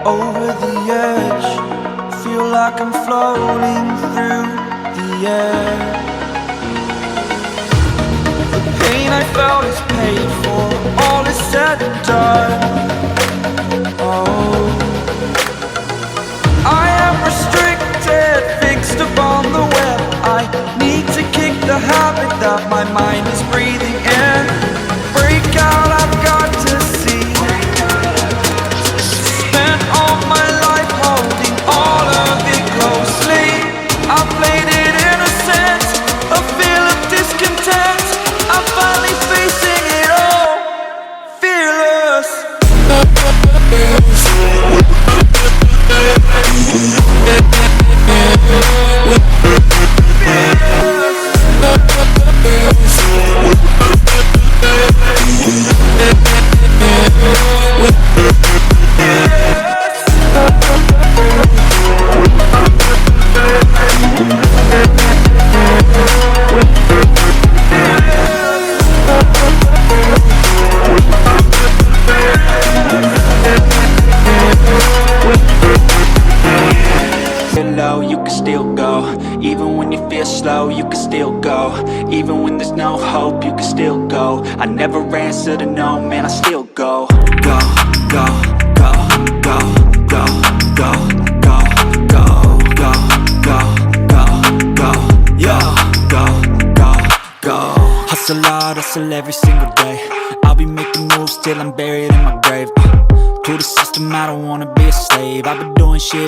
over the edge. Feel like I'm floating through the air. The pain I felt is paid for, all is said and done. Oh, I am restricted, fixed upon the web. I need to kick the habit that my mind is breathing in. Break out, I've got to see. Spent all my life holding all of it closely. I played it innocent, a feel of discontent. I'm finally facing it all, fearless. Low, you can still go. Even when you feel slow, you can still go. Even when there's no hope, you can still go. I never answer to no, man, I still go. Go, go, go, go, go, go, go, go, go, go, go, go, yo, go, go, go. Hustle hard, hustle every single day. I'll be making moves till I'm buried in my grave. To the system, I don't wanna be a slave. I've been doing shit